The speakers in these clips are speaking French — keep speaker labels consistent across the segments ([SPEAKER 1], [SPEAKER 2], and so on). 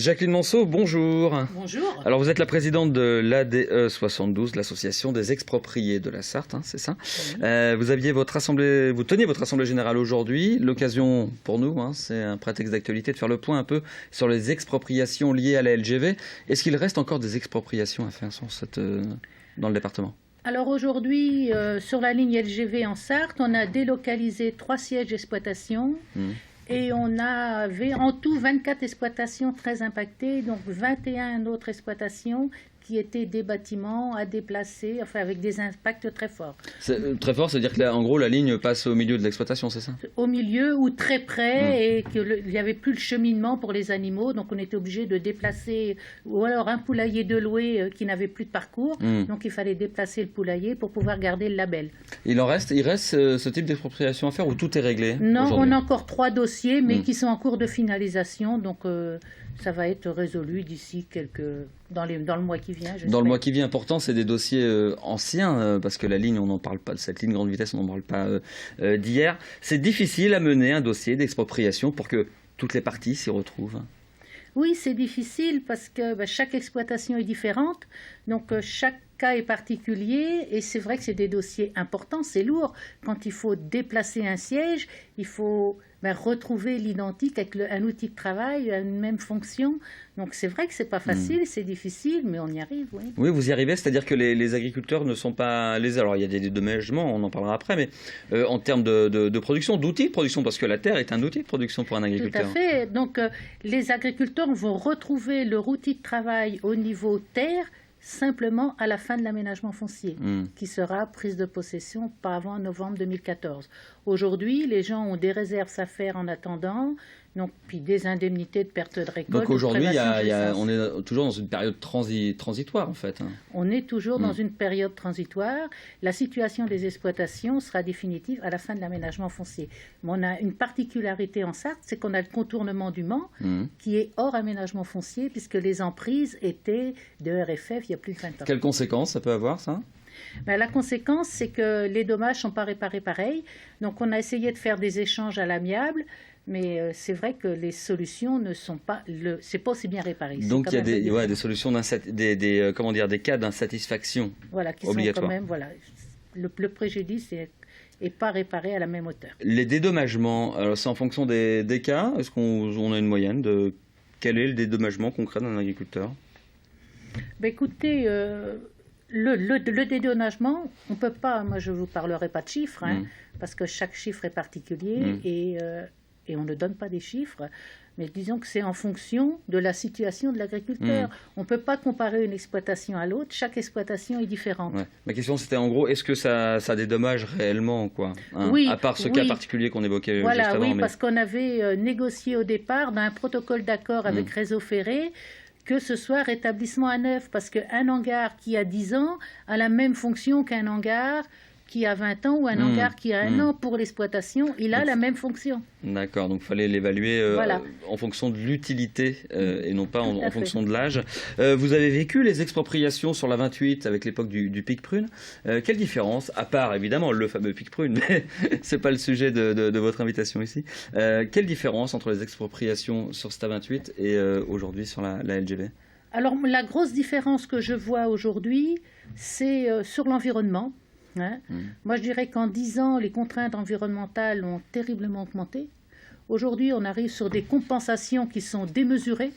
[SPEAKER 1] Jacqueline Manceau, bonjour.
[SPEAKER 2] Bonjour.
[SPEAKER 1] Alors vous êtes la présidente de l'ADE 72, l'association des expropriés de la Sarthe, c'est ça. Oui. Vous teniez votre assemblée générale aujourd'hui. L'occasion pour nous, c'est un prétexte d'actualité de faire le point un peu sur les expropriations liées à la LGV. Est-ce qu'il reste encore des expropriations à faire dans le département ?
[SPEAKER 2] Alors aujourd'hui, sur la ligne LGV en Sarthe, on a délocalisé 3 sièges d'exploitation. Et on avait en tout 24 exploitations très impactées, donc 21 autres exploitations qui étaient des bâtiments à déplacer, enfin avec des impacts très forts.
[SPEAKER 1] Très fort, c'est-à-dire que en gros la ligne passe au milieu de l'exploitation, c'est ça ?
[SPEAKER 2] Au milieu ou très près, et qu'il n'y avait plus le cheminement pour les animaux, donc on était obligé de déplacer, ou alors un poulailler de louer qui n'avait plus de parcours, donc il fallait déplacer le poulailler pour pouvoir garder le label.
[SPEAKER 1] Il reste ce type d'expropriation à faire ou tout est réglé ?
[SPEAKER 2] Non, on a encore 3 dossiers, mais qui sont en cours de finalisation, donc ça va être résolu d'ici dans le mois qui vient.
[SPEAKER 1] Dans le mois qui vient, important, c'est des dossiers anciens, parce que la ligne, on n'en parle pas de cette ligne grande vitesse, on n'en parle pas d'hier. C'est difficile à mener un dossier d'expropriation pour que toutes les parties s'y retrouvent.
[SPEAKER 2] Oui, c'est difficile parce que chaque exploitation est différente, donc chaque cas est particulier et c'est vrai que c'est des dossiers importants, c'est lourd. Quand il faut déplacer un siège, il faut retrouver l'identique avec un outil de travail, une même fonction. Donc c'est vrai que c'est pas facile, c'est difficile, mais on y arrive, oui.
[SPEAKER 1] Oui, vous y arrivez, c'est-à-dire que les agriculteurs ne sont pas lésés. Alors il y a des dédommagements, on en parlera après, mais en termes de production, d'outils de production, parce que la terre est un outil de production pour un agriculteur.
[SPEAKER 2] Tout à fait. Donc les agriculteurs vont retrouver leur outil de travail au niveau terre, simplement à la fin de l'aménagement foncier, qui sera prise de possession pas avant novembre 2014. Aujourd'hui, les gens ont des réserves à faire en attendant, donc, puis des indemnités de perte de récolte.
[SPEAKER 1] Donc aujourd'hui, on est toujours dans une période transitoire en fait.
[SPEAKER 2] On est toujours dans une période transitoire. La situation des exploitations sera définitive à la fin de l'aménagement foncier. Mais on a une particularité en Sarthe, c'est qu'on a le contournement du Mans qui est hors aménagement foncier puisque les emprises étaient de RFF il y a plus de 20 ans.
[SPEAKER 1] Quelles conséquences ça peut avoir ça ?
[SPEAKER 2] La conséquence, c'est que les dommages ne sont pas réparés pareil. Donc on a essayé de faire des échanges à l'amiable. Mais c'est vrai que les solutions ne sont pas c'est pas aussi bien réparé.
[SPEAKER 1] Donc il y a des solutions des cas d'insatisfaction
[SPEAKER 2] qui
[SPEAKER 1] obligatoires.
[SPEAKER 2] Sont quand même le préjudice est pas réparé à la même hauteur.
[SPEAKER 1] Les dédommagements, alors c'est en fonction des cas. Est-ce qu'on a une moyenne de quel est le dédommagement concret d'un agriculteur ?
[SPEAKER 2] Écoutez, le dédommagement, on peut pas. Moi, je vous parlerai pas de chiffres, parce que chaque chiffre est particulier et on ne donne pas des chiffres, mais disons que c'est en fonction de la situation de l'agriculteur. On ne peut pas comparer une exploitation à l'autre, chaque exploitation est différente.
[SPEAKER 1] Ouais. Ma question c'était en gros, est-ce que ça dédommage réellement
[SPEAKER 2] Oui,
[SPEAKER 1] à part ce cas particulier qu'on évoquait juste avant.
[SPEAKER 2] Oui, parce qu'on avait négocié au départ d'un protocole d'accord avec Réseau Ferré, que ce soit rétablissement à neuf, parce qu'un hangar qui a 10 ans a la même fonction qu'un hangar qui a 20 ans ou un hangar qui a 1 an pour l'exploitation, il a la même fonction. D'accord, donc il fallait l'évaluer
[SPEAKER 1] en fonction de l'utilité et non pas en fonction de l'âge. Vous avez vécu les expropriations sur la 28 avec l'époque du pic prune. Quelle différence, à part évidemment le fameux pic prune, mais ce n'est pas le sujet de votre invitation ici, quelle différence entre les expropriations sur cette 28 et aujourd'hui sur la LGV ?
[SPEAKER 2] Alors la grosse différence que je vois aujourd'hui, c'est sur l'environnement. Moi, je dirais qu'en 10 ans, les contraintes environnementales ont terriblement augmenté. Aujourd'hui, on arrive sur des compensations qui sont démesurées.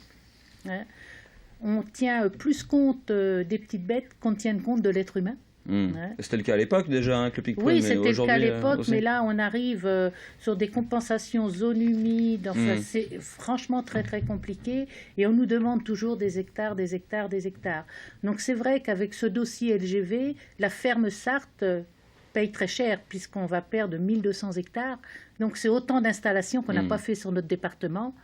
[SPEAKER 2] On tient plus compte des petites bêtes qu'on tienne compte de l'être humain.
[SPEAKER 1] C'était le cas à l'époque déjà, avec le pic prune.
[SPEAKER 2] Oui, c'était le cas à l'époque, mais là, on arrive sur des compensations zones humides. Enfin, c'est franchement très, très compliqué. Et on nous demande toujours des hectares, des hectares, des hectares. Donc, c'est vrai qu'avec ce dossier LGV, la ferme Sarthe paye très cher, puisqu'on va perdre 1200 hectares. Donc, c'est autant d'installations qu'on n'a pas fait sur notre département.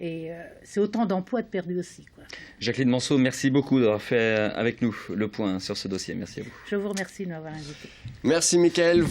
[SPEAKER 2] Et c'est autant d'emplois de perdus aussi, quoi.
[SPEAKER 1] Jacqueline Manceau, merci beaucoup d'avoir fait avec nous le point sur ce dossier. Merci à vous.
[SPEAKER 2] Je vous remercie de m'avoir invité.
[SPEAKER 3] Merci Mickaël.